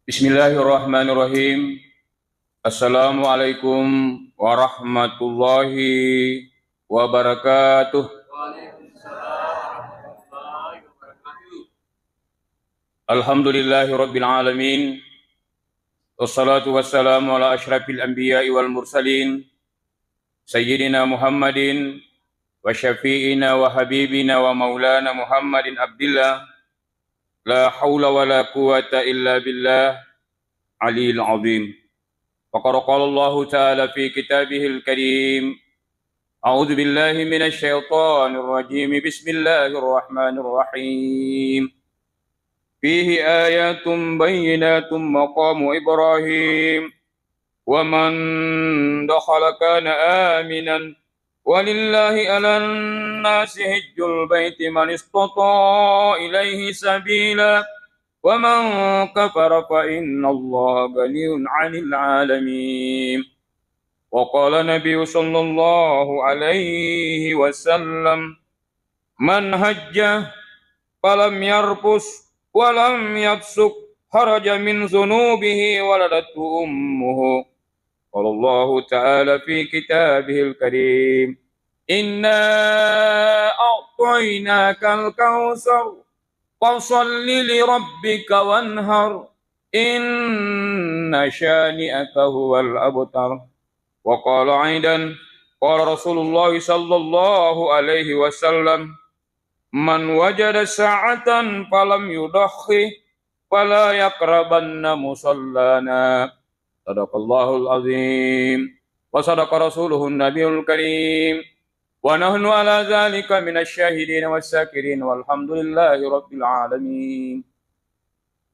Bismillahirrahmanirrahim. Assalamualaikum warahmatullahi wabarakatuh. Alhamdulillahi rabbil alamin. Wassalatu wassalamu ala asyrafil anbiya'i wal mursalin. Sayyidina Muhammadin wa syafi'ina wa habibina wa maulana Muhammadin abdillah. La hawla wa la quwata illa billah aliyil azim. Faqad qala Allah ta'ala fi kitabihil karim. A'udzu billahi minasy syaithanir rajim. Bismillahirrahmanirrahim. Fihi ayatun bayyinatun maqamu Ibrahim. Wa man dakhala kana aminan. Walillahi 'alan nasi hajjul baiti man istata'a ilaihi sabila. Wa man kafara fa innallaha ghaniyyun 'anil 'alamin. Wa qala Nabi sallallahu alaihi wasallam, man hajja falam yarfus wa lam yafsuk kharaja min dhunubihi waladatu ummuhu. Qala Allah ta'ala fi kitabihil karim, inna a'tainakal kautsar fasalli li rabbika wanhar inna syani'aka huwal abtar. Wa qala aidan qala Rasulullah sallallahu alaihi wasallam, man wajada sa'atan falam yudakhi fala yaqrabanna musallana. Sadaqallahul azim wa sadaqa rasuluhun nabiyul karim wa nahnu ala dzalika minasy syahidin was-sakirin walhamdulillahi rabbil alamin.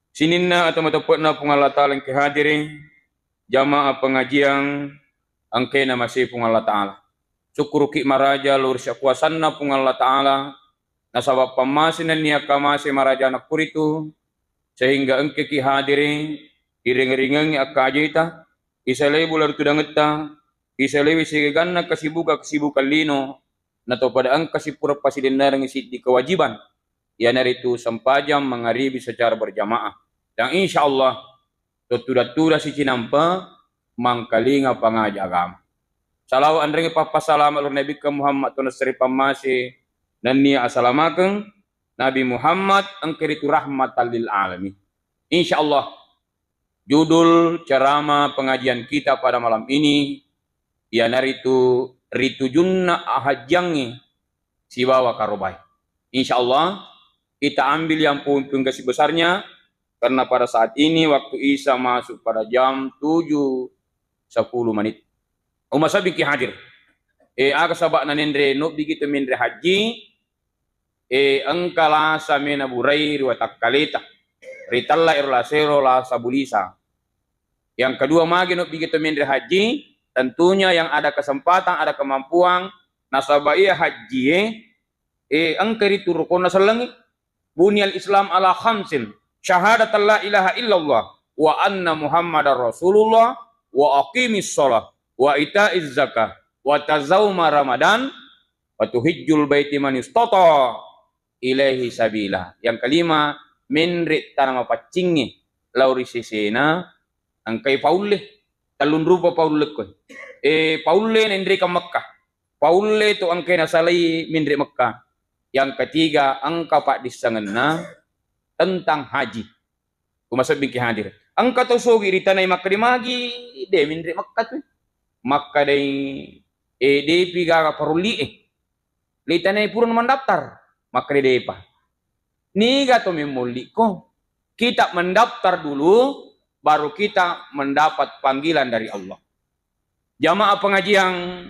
Sininna atau matapatna pungala taala ke hadirin jamaah pengajian angkena masih pungala taala. Syukur ki maraja lur syakuasanna pungala taala nasabab pamasinan niya kamase maraja anak kuritu sehingga engke ki hadirin iring-iringang akajita isalay bular tudangeta isalay wisiganna kasibukan lino nato pada ang kasipura pasidinarang isi di kewajiban yan itu sampajam mengaribi secara berjamaah dan insyaallah tutura si cinampa mangkalinga pangaja agama salaw andring papasalam alur nabi ka Muhammad tunasri pamasi nania assalamakeun Nabi Muhammad engkeritu rahmatan lil alamin. Insyaallah judul ceramah pengajian kita pada malam ini ialah ritu junna ahajyangi sibawa karobai. Insyaallah kita ambil yang pumpung kasih besarnya karena pada saat ini waktu Isa masuk pada jam 7:10. Umasa biki hadir. Aga sabak nanendre no begitu mindre haji angkala samena burai wa takkalita. Ritalla irlasero la sabulisa. Yang kedua magi no begitu mindre haji, tentunya yang ada kesempatan, ada kemampuan nasabaiya haji angkari turukona salangi bunyal Islam ala khamsin syahadat la ilaha illallah wa anna muhammadar rasulullah wa aqimis shalah wa itaiz zakah wa tazawma ramadan wa tuhijjul baiti man istata ilaihi sabila. Yang kelima minrit tanama pacingi lauri sisena angkai paulle talun rupa paulle ko paulle nendri ka Makkah paulle to angkai nasalai mindri Makkah. Yang ketiga angka pak disangenna tentang haji kumasa bingki hadir angka to sogi ritanai Makkah di magi de mindri Makkah tu Makkah dei de piga paruli litanai purun mendaftar Makkah de pa niga to memoli ko kita mendaftar dulu baru kita mendapat panggilan dari Allah. Jamaah pengajian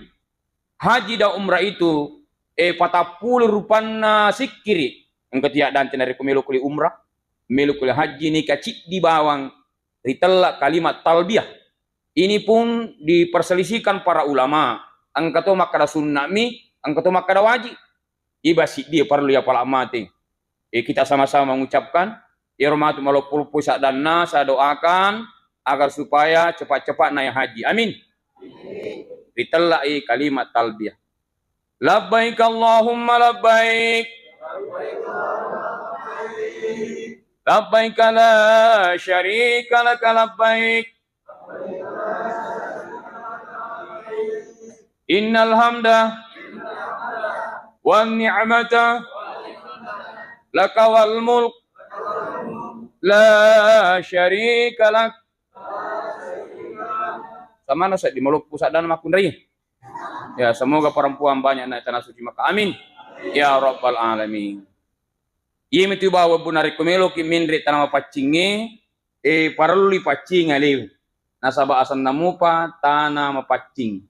haji dan umrah itu patapul rupana sikiri yang ketiak dan tenari kumelu kuli umrah melu kuli haji ni kacik di bawang ritella kalimat talbiyah. Ini pun diperselisihkan para ulama angkato makada sunnami angkato makada wajib ibasi dia perlu ya pala mati. Kita sama-sama mengucapkan ya rahmatu malapul pusat dan nas, saya doakan agar supaya cepat-cepat naik haji. Amin. Ditellai kalimat talbiyah. Labbaik Allahumma labbaik. labbaik la syarika lak labbaik innal hamda wan ni'mata laka wal mulk la syarika lak. Sama nasa di Molok pusat dan makun raya. Ya, semoga perempuan banyak naik tanah suci Makkah. Amin. Ya Rabbal Alamin. Iya itu bawa bunari kumelo ki mindri tanah mapacinge paraluli pacing aliu. Nasabah asan namupa tanah mapacing.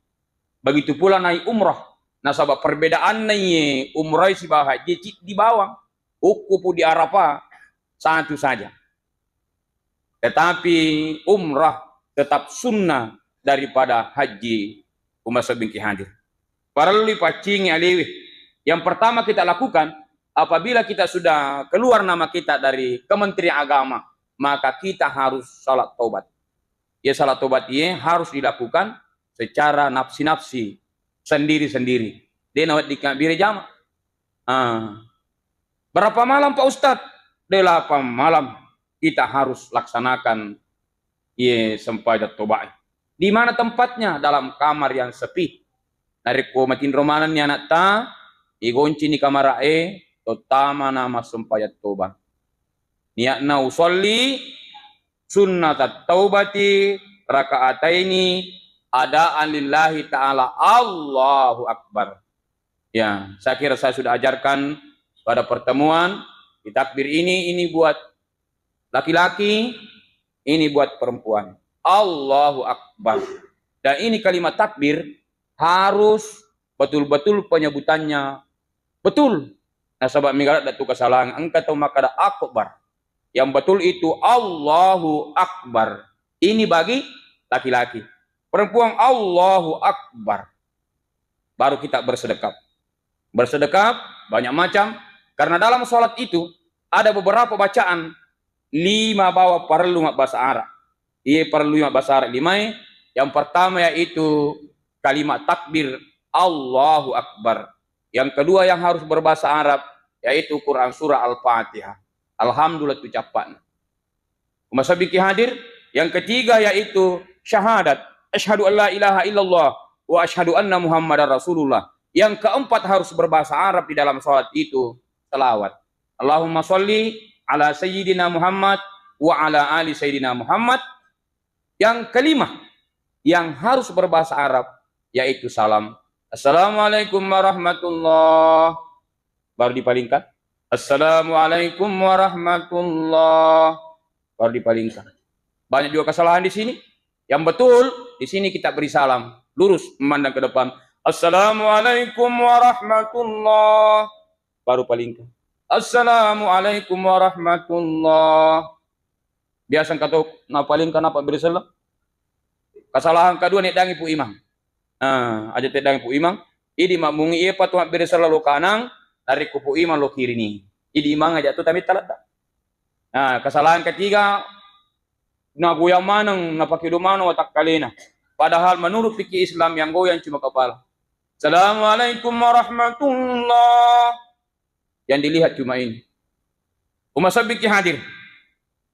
Begitu pula naik umrah. Nasabah perbedaan naik umrah si bah haji di bawah. Ukupu di Arafah satu saja. Tetapi umrah tetap sunnah daripada haji. Umat sebingki hadir. Paralui pacing aliwi. Yang pertama kita lakukan apabila kita sudah keluar nama kita dari Kementerian Agama, maka kita harus salat taubat. Ya salat taubat ini harus dilakukan secara nafsi-nafsi, sendiri-sendiri. Dia nawat dikabiri jama. Berapa malam Pak Ustadz? 8 malam kita harus laksanakan sempadat taubat. Di mana tempatnya? Dalam kamar yang sepi. Dari komatin romanan ni anak ta, igonci ni kamar terutama nama sempadat taubat. Niatna usolli sunnat taubati rakaataini adaan lillahi ta'ala. Allahu Akbar. Ya, saya kira saya sudah ajarkan pada pertemuan di takbir ini buat laki-laki, ini buat perempuan. Allahu Akbar. Dan ini kalimat takbir harus betul-betul penyebutannya betul. Nah, sahabat minggalat datu kesalahan angkat atau makada akbar. Yang betul itu Allahu Akbar. Ini bagi laki-laki. Perempuan Allahu Akbar. Baru kita bersedekap. Bersedekap banyak macam. Karena dalam sholat itu ada beberapa bacaan. 5 bawa perlu bahasa Arab. Ia perlu bahasa Arab 5. Yang pertama yaitu kalimat takbir Allahu Akbar. Yang kedua yang harus berbahasa Arab yaitu Quran surah Al-Fatihah. Alhamdulillah ucapan. Umat sabiki hadir. Yang ketiga yaitu syahadat. Asyhadu an la ilaha illallah wa asyhadu anna Muhammadar Rasulullah. Yang keempat harus berbahasa Arab di dalam salat itu selawat. Allahumma sholli ala sayyidina Muhammad wa ala ali sayyidina Muhammad. Yang kelima yang harus berbahasa Arab yaitu salam. Assalamualaikum warahmatullah. Baru dipalingkan. Assalamualaikum warahmatullah. Baru dipalingkan. Banyak juga kesalahan di sini. Yang betul di sini kita beri salam lurus memandang ke depan. Assalamualaikum warahmatullah. Baru palingkan. Assalamualaikum warahmatullah. Biasa kata nak palingkan apa beri salam. Kesalahan kedua nek dangi pu imam. Aja te dangi pu imam. Idi makmungi ia patu beri salam lo kanang dari kupu imam lo kiri ni. Idi imam aja tu tapi talat. Kesalahan ketiga na goyang manang na pakidumano watak kalena. Padahal menurut fikih Islam yang goyang cuma kepala. Assalamualaikum warahmatullah. Yang dilihat cuma ini. Umat sabiki hadir.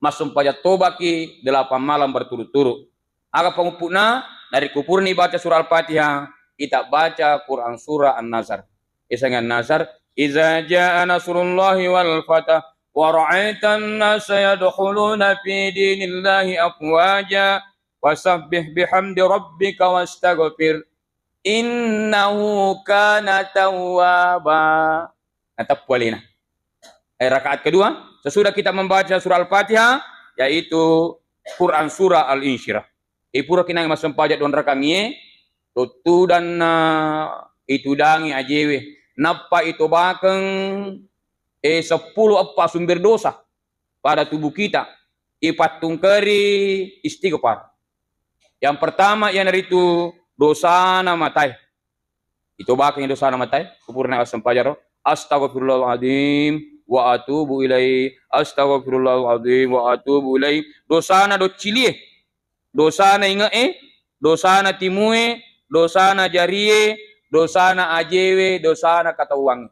Masuk pajak tobat ki 8 malam berturut-turut. Agak pengupuna dari kupur ni baca surah Al-Fatihah. Kita baca Quran surah An-Nazar. Isangan Nazar. Iza ja'a nasrullahi wal fatah. Wa ra'aitan nasa yadkhuluna fi dinillahi afwaja. Wasabbih bihamdi rabbika wastaghfir. Innahu kana tawwaba. Natap walina. Rakaat kedua, sesudah kita membaca surah Al-Fatihah, yaitu Quran surah Al-Insyirah. Ipura kinang masam pajak don rakangie, tutu dan itu dangi ajewe. Napa itu bakeng 10 apa sumber dosa pada tubuh kita. Ipatung keri istighfar. Yang pertama yang dari itu dosa nama matai. Itu bakeng dosa nama matai. Kupurna masam pajak. Astaghfirullahaladzim wa atubu ilai. Astaghfirullahaladzim wa atubu ilai. Dosana do cilie. Dosana inge dosana timue, dosana jarie, dosana ajewe, dosana kata uang.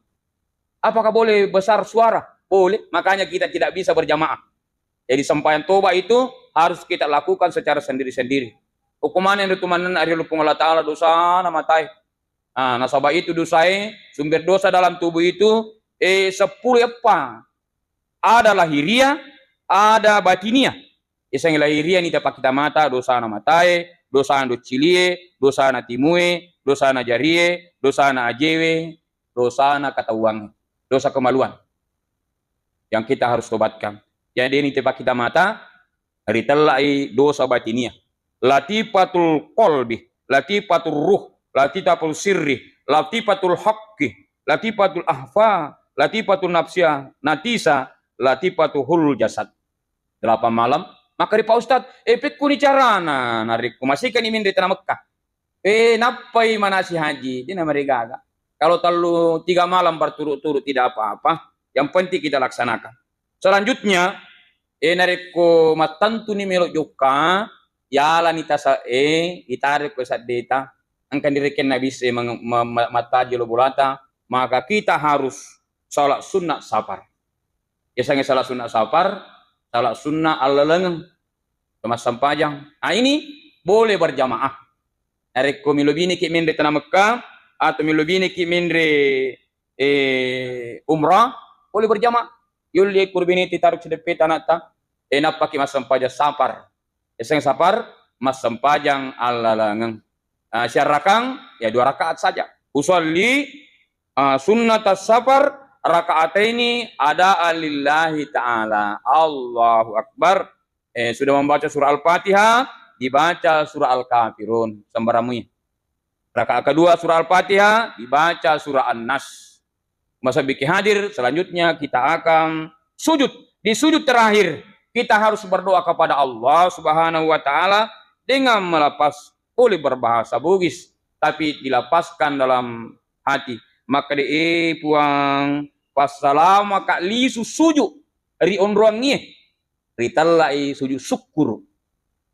Apakah boleh besar suara? Boleh. Makanya kita tidak bisa berjamaah. Jadi sampaian toba itu harus kita lakukan secara sendiri-sendiri. Hukuman yang ditumanan ari lupung Allah Ta'ala dosa na matai. Nasabah itu dosai, sumber dosa dalam tubuh itu 10 apa? Ada lahiria, ada batinia. Isang lahiria ni dapat kita mata dosa na matai, dosa na cilie, dosa na timue, dosa na jarie, dosa na ajewe, dosa na katauang, dosa kemaluan. Yang kita harus tobatkan. Jadi ini dapat kita mata, ritalai dosa batinia. Latifatul qalbi, latifatul ruh, latifatul sirri, latifatul haqqi, latifatul ahfa, latifatul nafsiyah, natisa, latifatul jasad. 8 malam, maka di Pak Ustad, epek kuni carana, narik kumasikan imin di tanah Mekah. Napai manasi haji, di nama regaga. Kalau terlalu 3 malam berturut-turut tidak apa-apa, yang penting kita laksanakan. Selanjutnya, narik ko matantu ni melok joka, yala nita sa itarik ko sa data angkan diriken nabi se mata jelo bulata, maka kita harus salat sunnah safar. Biasanya salat sunnah safar, salat sunnah alaleng kemas sampajang. Ini boleh berjamaah. Narik ko milobini ki mendre tanah Mekah atau milobini ki mendre umrah, boleh berjamaah. Yuli kurbini titaruk sedepe tanata napa ki mas sampajang safar. Eseng safar, mas sempajang alalangeng. Syarakang, ya 2 rakaat saja. Usolli sunnat safar, rakaat ini ada alillahi ta'ala. Allahu Akbar. Sudah membaca surah Al-Fatihah, dibaca surah Al-Kafirun. Sembaramui. Rakaat kedua surah Al-Fatihah, dibaca surah An-Nas. Masa bikin hadir, selanjutnya kita akan sujud. Di sujud terakhir, kita harus berdoa kepada Allah Subhanahu wa Ta'ala dengan melepas oleh berbahasa Bugis, tapi dilepaskan dalam hati. Maka puang passalama kak lisu sujud ri ondroangnya ritalai sujud syukur.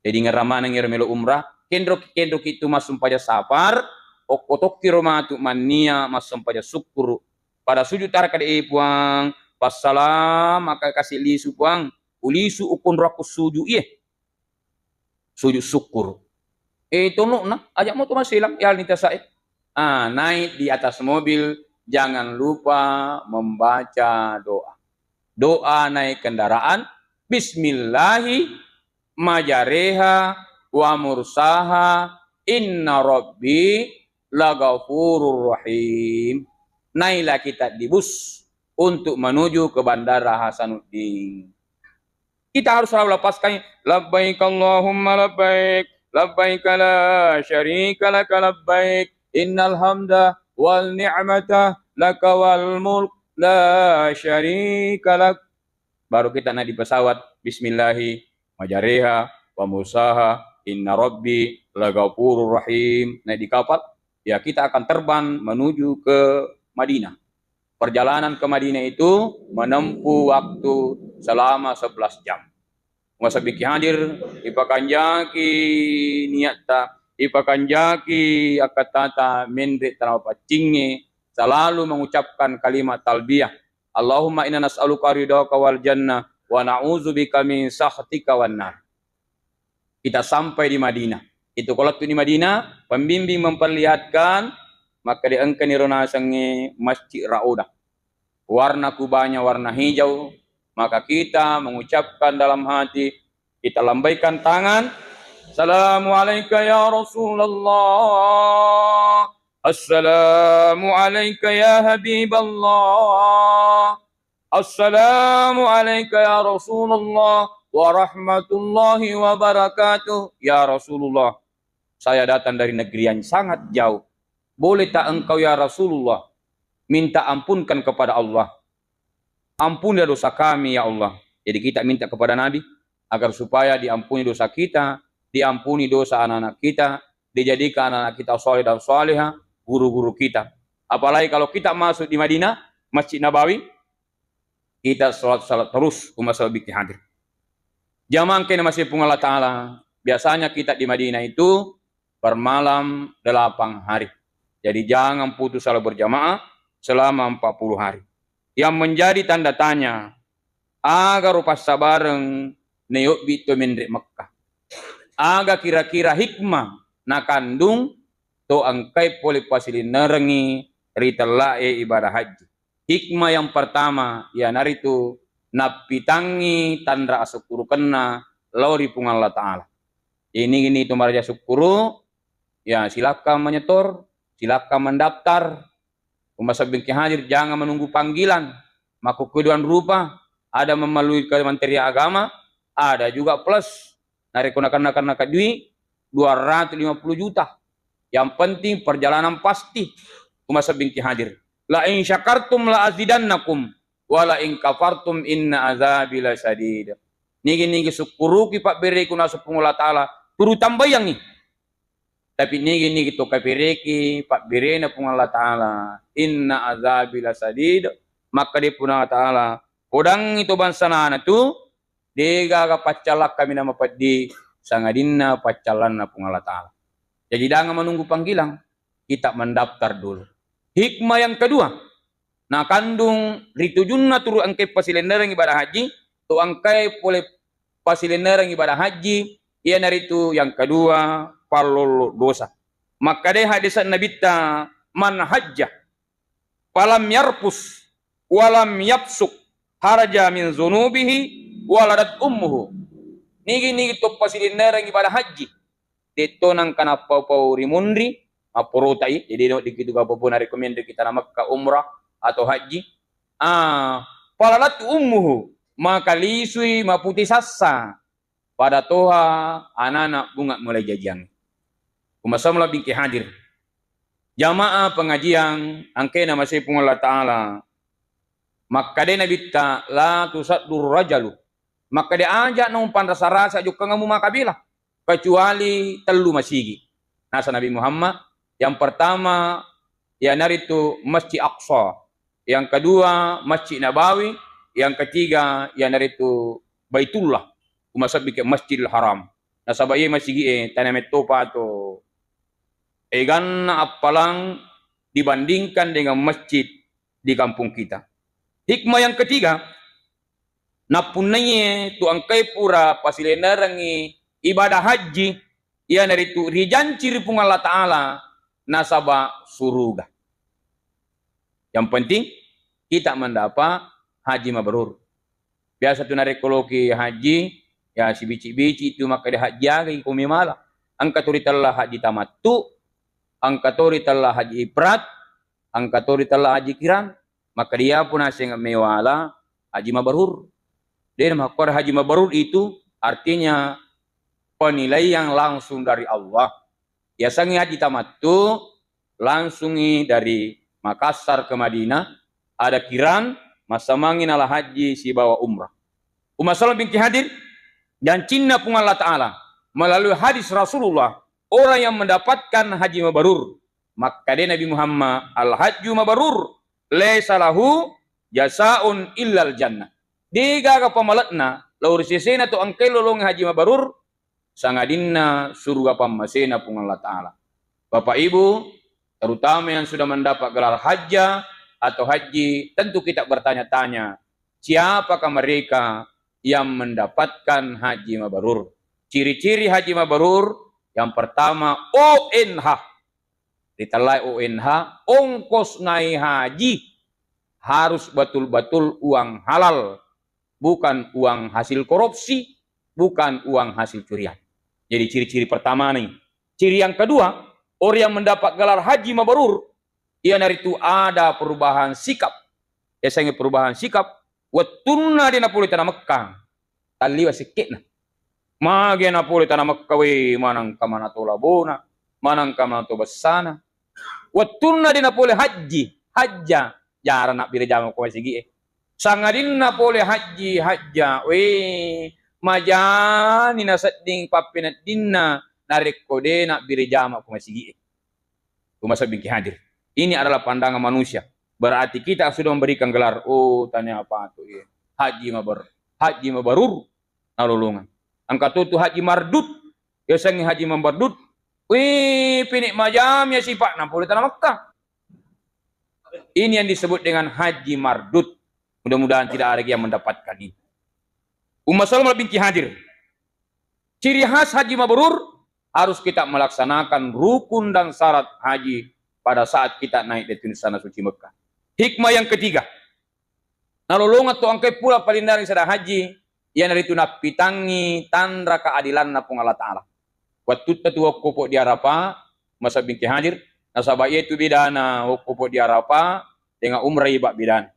Jadi ngeramana ngermelo umrah kendrok itu masum pada safar okotok kiromatu mania masum pada syukur. Pada sujud tarak puang passalama kak kasih lisu puang ulisu ukun raku sujud sujud syukur. Tunuk na ajak mo tumasilang yal nita sae. Naik di atas mobil jangan lupa membaca doa. Doa naik kendaraan bismillahi majareha wa mursaha inna rabbi lagafurur rahim. Naiklah kita di bus untuk menuju ke Bandara Hasanuddin. Kita harus selalu lepaskan labbaik Allahumma labbaik labbaik la syarika laka labbaik innal hamda wal ni'mata laka wal mulk la syarika lak. Baru kita naik di pesawat bismillahi majareha wa musaha inna rabbi lagafurur rahim. Naik di kapal ya kita akan terbang menuju ke Madinah. Perjalanan ke Madinah itu menempuh waktu selama 11 jam. Masa bikin hadir, ipakanjaki niatta, ipakanjaki akatata mendek terapacingi, selalu mengucapkan kalimat talbiyah. Allahumma inna nas'aluka ridhaka wal jannah, wa na'udzubika min sakhatika wan nar. Kita sampai di Madinah. Itu kalau di Madinah, pembimbing memperlihatkan, maka diangkat nirona sangi Masjid Raudah. Warna kubahnya warna hijau, maka kita mengucapkan dalam hati, kita lambaikan tangan, Assalamualaikum ya Rasulullah, Assalamualaikum ya Habiballah, Assalamualaikum ya Rasulullah wa rahmatullahi wa barakatuh. Ya Rasulullah, saya datang dari negeri yang sangat jauh. Boleh tak engkau ya Rasulullah minta ampunkan kepada Allah? Ampuni dosa kami ya Allah. Jadi kita minta kepada Nabi agar supaya diampuni dosa kita, diampuni dosa anak-anak kita, dijadikan anak-anak kita saleh dan salehah, guru-guru kita. Apalagi kalau kita masuk di Madinah, Masjid Nabawi, kita salat terus umat bikin hadir. Jamaah kena masih pun Allah Ta'ala. Biasanya kita di Madinah itu bermalam 8 hari. Jadi jangan putus salat berjamaah selama 40 hari. Yang menjadi tanda tanya agar pas sabareng neyok bito mendrek Makkah. Aga kira-kira hikmah na kandung to angkai poli pasilin nerengi ritalae ibadah haji. Hikmah yang pertama ya naritu napitangi tandra asukuru kena lauri pungan Allah Ta'ala. Ini itu maraja syukuru, ya silakan menyetor, silakan mendaftar. Umasa bingki hadir jangan menunggu panggilan. Maka keduaan rupa ada melalui Kementerian Agama, ada juga plus dari kunakan duit 250 juta. Yang penting perjalanan pasti. Umasa bingki hadir. La in syakartum la azidannakum wa la in kafartum inna azabi lasyadid. Nigi syukuru ki Pak beri kuna Allah Ta'ala turu tambah yang ni. Tapi nigi to kapireki Pak birena pun Allah Ta'ala. Inna azabi lasyadid. Maka dia pun Allah Ta'ala. Kodang itu bansana tu. Dega ka pacalak kami nama padi. Sangadinna pacalan na pun Allah Ta'ala. Jadi jangan menunggu panggilan. Kita mendaftar dulu. Hikmah yang kedua. Nah kandung ritujunna turu angkai pasilenderang ibadah haji. Tu angkai boleh pasilenderang ibadah haji. Ia naritu yang kedua. Palolo dosa. Maka deh hadisan Nabi ta man hajjah. Falam yarpus. Walam yapsuk. Haraja min zunubihi. Waladat ummuhu. Nigi tu pasilenderang ibadah haji. Dito nang kanapau rimundri. Apurotai, jadi dikit juga apapun rekomendasi kita nama ke umrah atau haji. Palalat ummuhu maka lisui maputi sassa pada toha anak-anak bunga mulai jajang. Kumasamlah bingki hadir. Jamaah pengajian angke nama saya pun Allah Ta'ala. Maka dia Nabi ta la tusaddur rajalu. Maka dia ajak numpan rasa-rasa juga ngamu makabilah. Kecuali telu masigi. Nasa Nabi Muhammad. Yang pertama, ya naritu Masjid Aqsa. Yang kedua, Masjid Nabawi. Yang ketiga, ya naritu Baitullah. Umasab bikin Masjidil Haram. Nasabaya masjid tanah metopa to. Egan apalang dibandingkan dengan masjid di kampung kita. Hikmah yang ketiga, napunanya tu angkai pura pasilenarangi ibadah haji. Ya naritu rijanciri pun Allah Ta'ala. Nasabah suruga. Yang penting kita mendapat haji mabrur. Biasa tu narekologi haji ya si bici-bici itu maka dia haji lagi kumimala. Angkatori telah haji tamattu, angkatori telah haji ifrat, angkatori telah haji kiran, maka dia pun asing mewala haji mabrur. Dia makar haji mabrur itu artinya penilaian langsung dari Allah. Ya sangi haji tamattu langsungi dari Makassar ke Madinah ada kiran masa mangin ala haji si bawa umrah. Umasalam binti hadir dan cinna pun Allah Ta'ala melalui hadis Rasulullah orang yang mendapatkan haji mabrur maka dia Nabi Muhammad al hajju mabrur laisa lahu jasaun illal jannah. Diga ka pamalatna laur sisena tu angkai lolong haji mabrur sangadinna surga pamasena pun Allah Ta'ala. Bapak Ibu, terutama yang sudah mendapat gelar hajjah atau haji, tentu kita bertanya-tanya, siapakah mereka yang mendapatkan haji mabrur? Ciri-ciri haji mabrur, yang pertama ONH. Ditelai ONH, ongkos naik haji harus betul-betul uang halal, bukan uang hasil korupsi, bukan uang hasil curian. Jadi ciri-ciri pertama nih. Ciri yang kedua, orang yang mendapat gelar haji mabrur, ia dari itu ada perubahan sikap. Biasanya perubahan sikap. Watunna di Napoli tanah Mekah. Taliwa sikit nah. Magi Napoli tanah Mekah we manang kamana to labona, manang kamana to basana. Watunna di Napoli haji, hajja. Jarang nak bila jamu ko sigi. Sangadin Napoli haji, hajja. We majani na setting papinat dinna narik kode nak biri jama kumasigi. Kumasa bingki hadir. Ini adalah pandangan manusia. Berarti kita sudah memberikan gelar. Oh, tanya apa tuh? Ya. Haji mabrur. Nalulungan. Angkat itu haji mardut. Ya sangi haji mardut. Wih, pinik majam ya sifat 60 tanah Mekah. Ini yang disebut dengan haji mardut. Mudah-mudahan tidak ada yang mendapatkan ini. Umat Salam lebih hadir. Ciri khas haji mabrur harus kita melaksanakan rukun dan syarat haji pada saat kita naik di tanah suci Mekah. Hikmah yang ketiga, nalolongat tu angkai pula paling dari sada haji yang dari tu napitangi tandra keadilan napung Allah Ta'ala. Waktu tu kopo di Arafah, masa bingki hadir, nasabah itu bidana kopo di Arafah dengan umrah ibak bidan.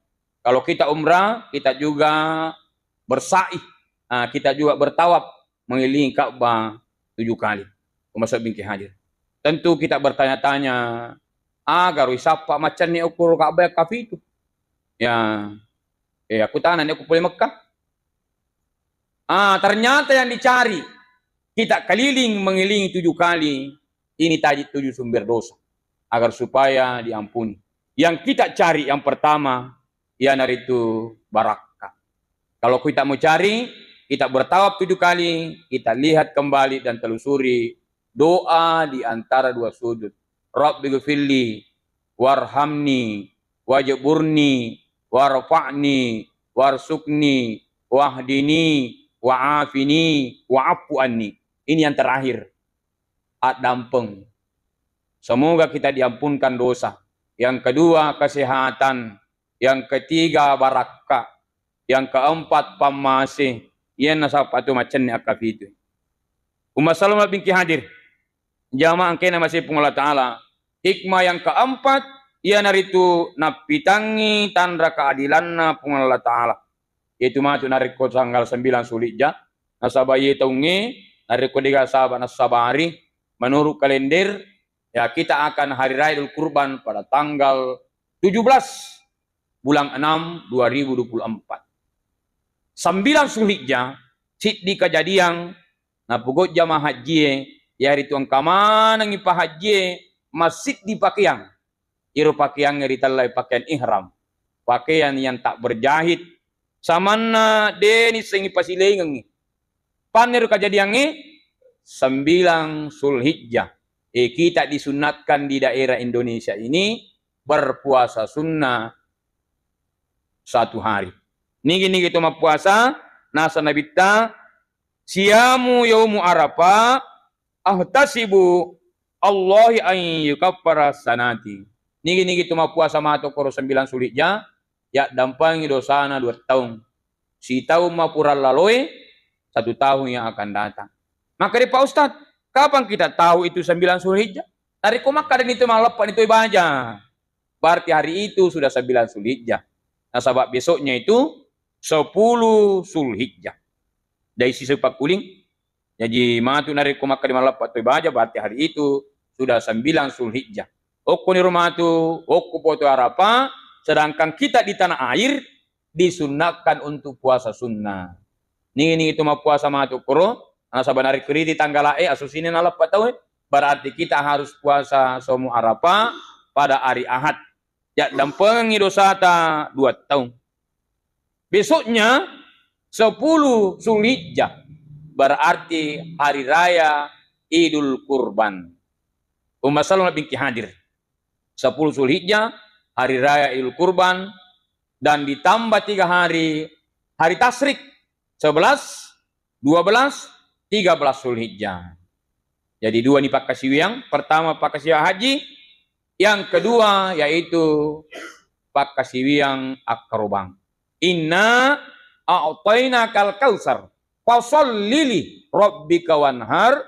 Kalau kita umrah, kita juga bersa'i, kita juga bertawaf mengelilingi Ka'bah 7 kali. Masa bingki hadir. Tentu kita bertanya-tanya, agar siapa macam ni ukur Ka'bah kafi itu? Ya, aku tanya, aku boleh Mekah. Ternyata yang dicari, kita keliling mengelilingi 7 kali, ini tadi 7 sumber dosa, agar supaya diampuni. Yang kita cari yang pertama, ialah itu barakah. Kalau kita mau cari, kita bertawaf 7 kali, kita lihat kembali dan telusuri doa di antara 2 sujud. Rabbighfirli warhamni wajburni warfa'ni warsukni wahdini wa'afini wa'afu anni. Ini yang terakhir. Dampeng. Semoga kita diampunkan dosa. Yang kedua kesehatan. Yang ketiga barakah. Yang keempat pamasih. Yan nasa patu macam ni akaf itu. Umat Salam bingki hadir. Jamaah kena masih pengolah Ta'ala. Hikmah yang keempat, ia naritu napitangi tandra keadilan pengolah Ta'ala. Itu matu nariko tanggal 9 Zulhijjah. Nasabayi taungi, nariko diga sahabat nasabari. Menurut kalender, ya kita akan hari raya Idul Kurban pada tanggal 17 bulan 6 2024. 9 Zulhijjah, di kejadian, na pugot jamaah haji, ya hari tuang kamana ngipa haji, masjid di pakaian. Iro pakaian ngeri talai pakaian ihram. Pakaian yang tak berjahit. Samana deni sengi pasilengi. Panir kejadian ini, 9 Zulhijjah. Kita disunatkan di daerah Indonesia ini, berpuasa sunnah 1 hari. Niki kita mau puasa, nasa nabita, siamu yaumu Arafah, ahtasibu Allahi an yukaffara sanati. Niki kita mau puasa mato koro 9 Zulhijjah, ya dampangi dosana 2 tahun. Si tahun mapural laloi, 1 tahun yang akan datang. Maka di Pak Ustadz, kapan kita tahu itu 9 Zulhijjah? Dari kumakka dan itu malapan itu ibadah. Berarti hari itu sudah 9 Zulhijjah. Nah sebab besoknya itu 10 Zulhijjah. Dari sisi Pak Kuling, jadi matu nari kumakka di malapan itu ibadah, berarti hari itu sudah 9 Zulhijjah. Oku ni rumah tu, oku foto Arafah, sedangkan kita di tanah air disunahkan untuk puasa sunnah. Ini itu mau puasa matu kuro, sebenarnya kiri di tanggal asus ini nalap tahu, berarti kita harus puasa somu Arafah pada hari Ahad. Ya dan pengidosata 2 tahun. Besoknya 10 Zulhijjah berarti hari raya Idul Kurban. Umat Salam bingki hadir. 10 Zulhijjah hari raya Idul Kurban dan ditambah 3 hari tasyrik 11, 12, 13 Zulhijjah. Jadi 2 nih Pak Kasiwiang, pertama Pak Kasiwiang haji, yang kedua yaitu Pak Kasiwiang akrobang. Inna a'tayna kal kausar fasholli rabbika wanhar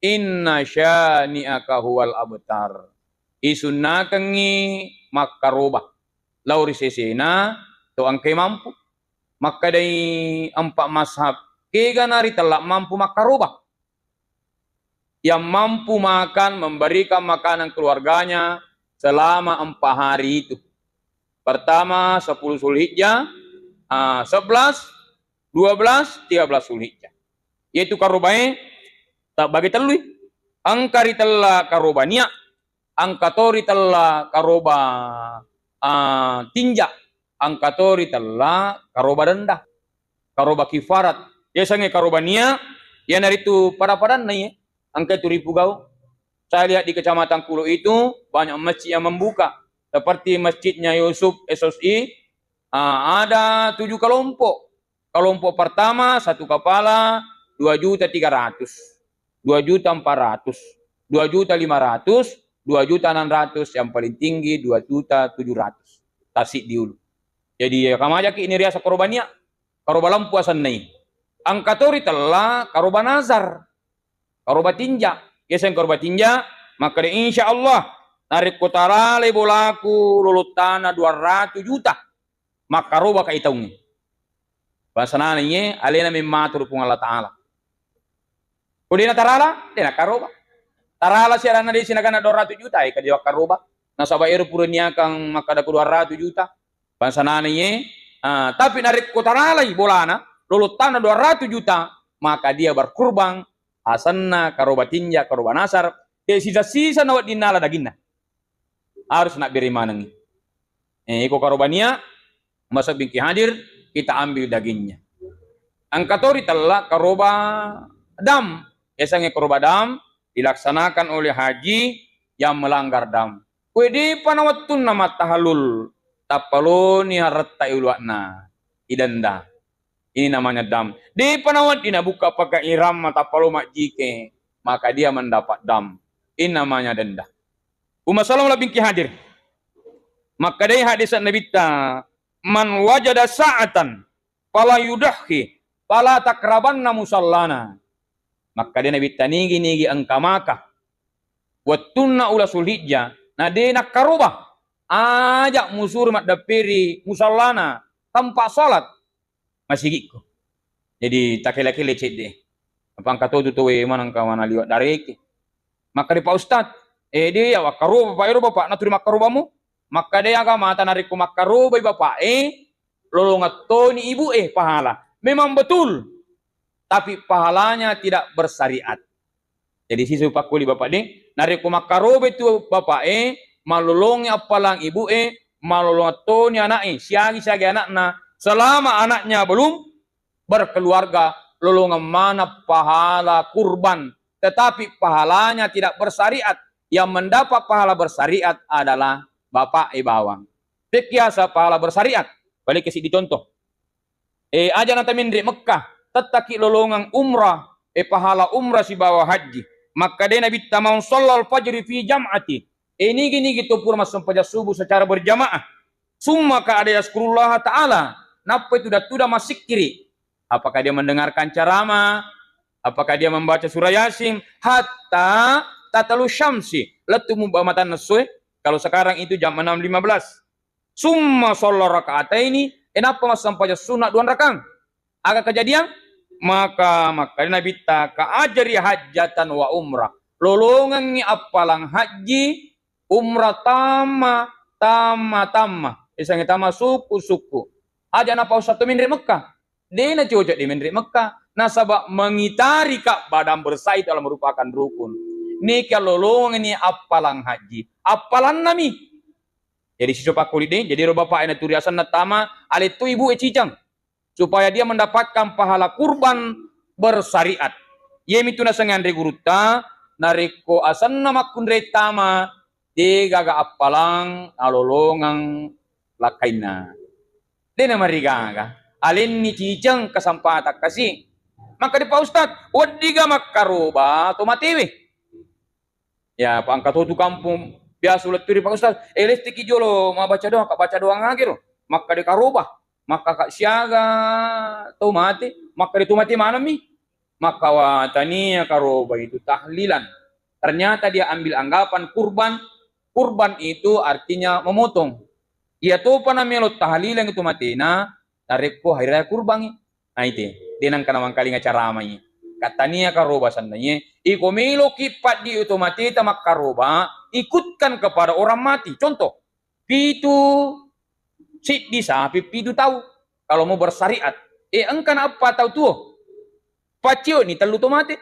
inna syani'aka huwal abtar. Isunna kengi makaroba lauri sesena to angke mampu maka dari 4 mazhab kega nari telak mampu makaroba yang mampu makan memberikan makanan keluarganya selama 4 hari itu. Pertama 10 Zulhijjah, 11, 12, 13 Zulhijjah. Yaitu karobae tak bagi telui. Angkari telah karobania, angkatori telah karoba tinja, angkatori telah karoba rendah, karoba kifarat. Biasanya karobania, ya dari itu pada nih, angka 7.000 gau. Saya lihat di Kecamatan Kulo itu banyak masjid yang membuka. Seperti masjidnya Yusuf SOSI, ada 7 kelompok. Kelompok pertama satu kepala 2.300.000, 2.400.000, 2.500.000, 2.600.000, yang paling tinggi 2.700.000. Tasik diulu. Jadi kamu aja ini riasa korbannya, korban lampu asan nih. Angkatori telah korban nazar, korban tinja. Yesen korban tinja, maka insya Allah narik kotara le bolaku lulut tanah 200 juta. Maka roba kaitungnya. Basananya alena mematur pun Allah Ta'ala. Kudina tarala, dina karoba. Tarala siarana di sinagana 200 juta, kadiwa karoba. Nasaba eru purnia kang makada 200 juta. Basananya, tapi narik kotarala bolana, lulut tanah 200 juta, maka dia berkurban, asanna karoba tinja, karoba nasar, sisa-sisa nawat dinala dagingna. Harus nak beri manangi. Iko karobania, masuk bingki hadir, kita ambil dagingnya. Angkatori telah karoba dam. Biasanya karoba dam dilaksanakan oleh haji yang melanggar dam. Wedi panawatun nama tahalul. Tapaloni harta iluakna. Idanda. Ini namanya dam. Di panawat dina buka pakai iram mata palo makjike. Maka dia mendapat dam. Ini namanya denda. Umasalam labing hadir. Maka dari hadis Nabi ta man wajada sa'atan fala yudahhi fala takrabanna musallana. Maka dia Nabi ta nigi angkamaka wattunna ula sulhijja na de nakarubah ajak musur mat dapiri musallana tempat salat masih giko. Jadi takilaki lecet deh. Apa angkat tu tu manang kawana liwat dareki. Maka di Pak Ustad dia wakaruba Pak bapak na terima karubamu. Maka dia agama tanariku makaruba bapak lolongat toni ibu pahala. Memang betul. Tapi pahalanya tidak bersyariat. Jadi sisi pak kuli bapak nariku makaruba itu bapak malolongi apalang ibu malolongat toni anak siagi anaknya selama anaknya belum berkeluarga lolongan mana pahala kurban. Tetapi pahalanya tidak bersyariat. Yang mendapat pahala bersyariat adalah bapak bawang. Pekiasa pahala bersyariat. Balik kasih dicontoh. Aja nanti mindri Mekah. Tetaki lolongan umrah. Pahala umrah si bawa haji. Maka dia Nabi tamam sholal fajri fi jam'ati. Ini gini gitu purma sampajah subuh secara berjamaah. Summa ka ada yaskurullah ta'ala. Napa itu tudah masik kiri. Apakah dia mendengarkan ceramah? Apakah dia membaca surah Yasin? Hatta tatalu syamsi. Letu mubamatan nasui. Kalau sekarang itu jam 6.15. Summa sholat rakaat ini. Kenapa mas sampai sunat 2 rakaat? Agak kejadian? Maka Nabi ta kaajari hajatan wa umrah. Lolongan apalang haji. Umrah tama. Isang tama suku. Aja napa satu mindri Mekah. Dia na cocok di mindri Mekah. Nasabak mengitari kak badan bersaid dalam merupakan rukun. Ini kalau lolongan ini apalang haji. Apalan nami. Jadi si copak kulit ini. Jadi roh bapak ini turiasan natama. Alitu ibu cicang. Supaya dia mendapatkan pahala kurban bersyariat. Yemi tu nasangan reguruta. Nariko asan nama kundre tama. Di gaga apalang alolongan lakaina. Di nama rigaga. Alin ni cicang kesempatan kasih. Maka di Pak Ustad. Wadiga makaroba. Tomatiwi. Ya, Pak angkat tu kampung biasa ulat turi Pak Ustaz. Listiki jolo mau baca doang, kak baca doang lagi loh. Maka di karubah, maka kak siaga tu mati, maka itu mati mana mi? Maka watania karubah itu tahlilan. Ternyata dia ambil anggapan kurban. Kurban itu artinya memotong. Ia tu panamelo tahlilan itu mati. Nah, tarik ko hari raya kurban. Nah itu, dia nang kanawang kali ngacaramanya. Katanya karoba sandanya, iko milo kipat di otomati tamak karoba, ikutkan kepada orang mati. Contoh, pitu sit bisa, pitu tahu kalau mau bersyariat. Engkan apa tahu tuh? Pacio ni telu tomati.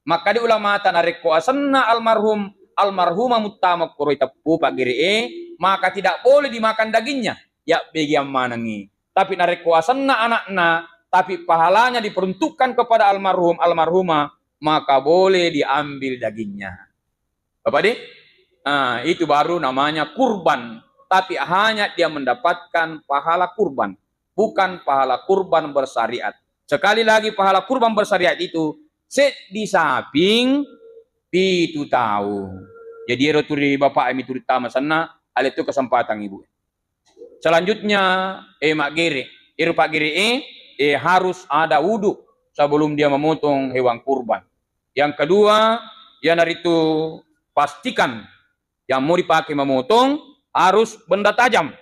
Maka di ulama tanareko asanna almarhumah mutamak koroi tapu pak giri maka tidak boleh dimakan dagingnya. Ya bagi yang manangi. Tapi nareko asanna anakna tapi pahalanya diperuntukkan kepada almarhumah, maka boleh diambil dagingnya. Bapak Dek, itu baru namanya kurban. Tapi hanya dia mendapatkan pahala kurban. bukan pahala kurban bersyariat. Sekali lagi pahala kurban bersyariat itu di samping pitu tahu. Jadi itu di bapak ini turut tama sana, ada itu kesempatan ibu. Selanjutnya mak gere, pak gere harus ada wudhu sebelum dia memotong hewan kurban. Yang kedua, yang dari itu pastikan yang mau dipakai memotong harus benda tajam.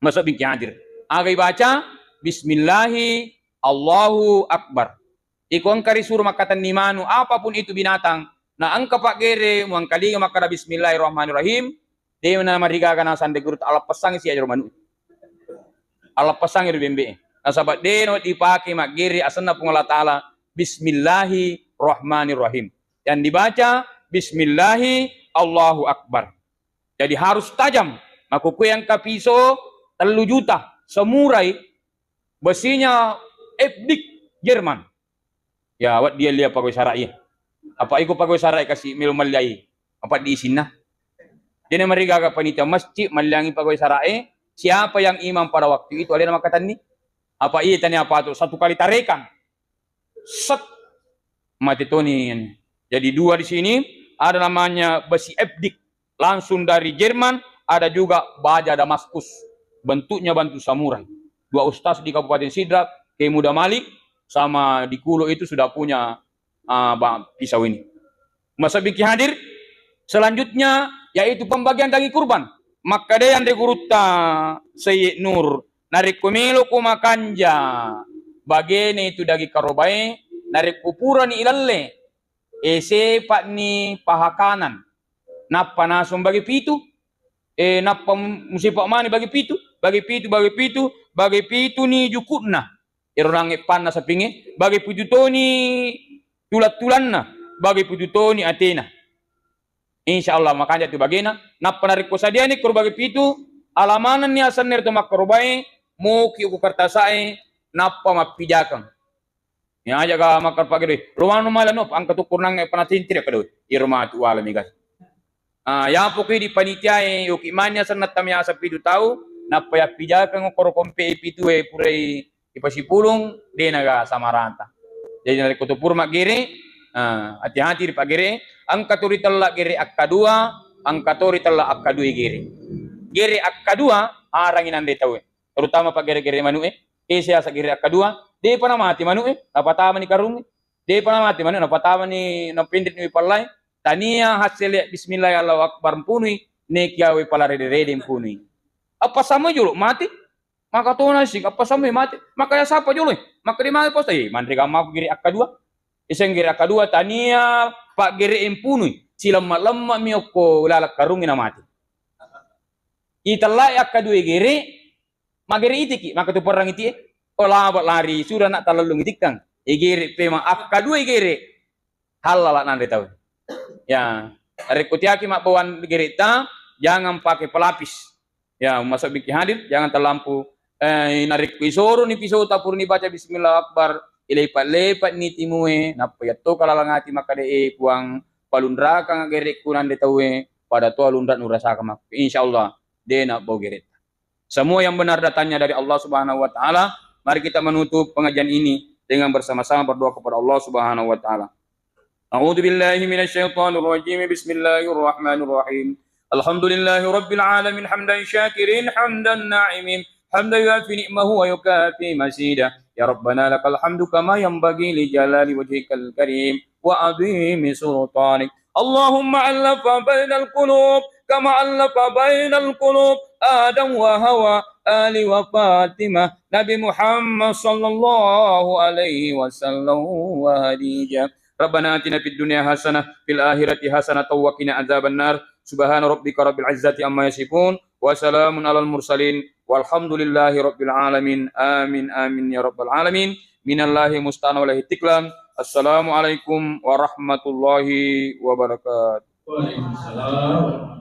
Masuk bikin hadir. Agai baca Bismillahi Allahu Akbar. Ikon kari suruh makatan nimanu apapun itu binatang. Nah angka pak gere muangkali makara Bismillahirrahmanirrahim. Dia nama rigakan asan de gurut ala pesang si ajar manu. Ala pesang itu bembe. Nah sahabat deno dipakai mak gere asana pengolah taala Bismillahirrahmanirrahim. Yang dibaca Bismillahi Allahu Akbar. Jadi harus tajam. Makuku yang kapiso 3 juta semurai besinya Ebdik Jerman. Ya, wat dia lihat pagawai sarai. Apa ikut pagawai sarai kasih milu malyai. Apa diisin nah. Jadi mereka ke panitia masjid malyangi pagawai sarai. Siapa yang imam pada waktu itu? Ada nama kata ni? Apa iya tanya apa tuh? 1 kali tarikan. Set mati Tony. Jadi 2 di sini ada namanya besi Ebdik langsung dari Jerman, ada juga baja Damaskus bentuknya bantu samurai. 2 ustaz di Kabupaten Sidrap, Kiai Muda Malik sama di Kulo itu sudah punya pisau ini. Masa bikin hadir selanjutnya yaitu pembagian daging kurban. Maka dia yang diguruta Sayyid Nur narik kumilo kumakanja bagene itu daging karobai narik kupuran ilalle ese pak ni paha kanan napa nasum bagi pitu napa musipak mani bagi pitu ni jukutna irang panna sapinge bagi pitu toni tulat-tulanna bagi pitu toni atena insyaallah makanya tu bagena napa narik kosadia ni kur bagi pitu alamanan ni asan ner to makrobai muki ku kartasae napa mapijakan ya aja ka makar pagere rumah malan op angka tukur nang panatintir ka do irma tu wala migas ya pokoknya di panitia yuki mania sanat tamya sa pidu tahu napa ya pijakan ko kompe pitu purai ipasipulung de naga samaranta jadi dari kutupur magere hati-hati di pagere angka turi tella gere akka 2 angka turi tella akka 2 gere akka 2 arangin ande tahu terutama pagere-gere manu siasa gere akka 2 de pana mati manu napatama ni karung de pana mati manu napatama ni napindit ni palai tania hasil bismillah Allahu akbar punui ne kiawe palare rede punui apa sama julu mati maka tona sih apa sama mati maka ya siapa julu maka di mana posta mandri gama giri akka 2 iseng giri akka 2 tania pak giri punui silam lemma mioko lalak karung ina mati italla akka 2 giri magiri itiki maka tu perang iti olah lari sudah nak terlalu ngitikang igiri pema akka 2 igiri halal nande tahu ya rekutiaki mak bawan gerita jangan pakai pelapis ya masuk bikin hadir jangan terlampu narik pisoro ni pisau tapur ni baca bismillah akbar ilepat-lepat ni timue napa ya to kalalangati maka de puang palundra kang gerek kunan de tahu pada to alundrat nurasa mak insyaallah de nak bau gerit semua yang benar datangnya dari Allah Subhanahu wa taala. Mari kita menutup pengajian ini dengan bersama-sama berdoa kepada Allah Subhanahu wa taala. A'udzu billahi minasyaitonir rajim. Bismillahirrahmanirrahim. Alhamdulillahirabbil alamin hamdan syakirin hamdan na'imin hamdan yuafi ni'mahu wa yukafi masida. Ya Rabbana lakal hamdu kama yanbaghi li jalali wajhikal karim wa 'azimi sultanik. Allahumma 'allafa bainal qulub kama 'allafa bainal qulub Adam wa Hawa Ali wa Fatimah Nabi Muhammad sallallahu alaihi wasallam wa Hadijah Rabbana atina fid dunya hasanah fil akhirati hasanah wa qina adzaban nar subhana rabbika rabbil izzati amma yasifun wa salamun alal mursalin walhamdulillahi rabbil alamin amin amin ya rabbal alamin minallahi musta'an wa lahi tiklam assalamu alaikum warahmatullahi wabarakatuh. Waalaikumsalam.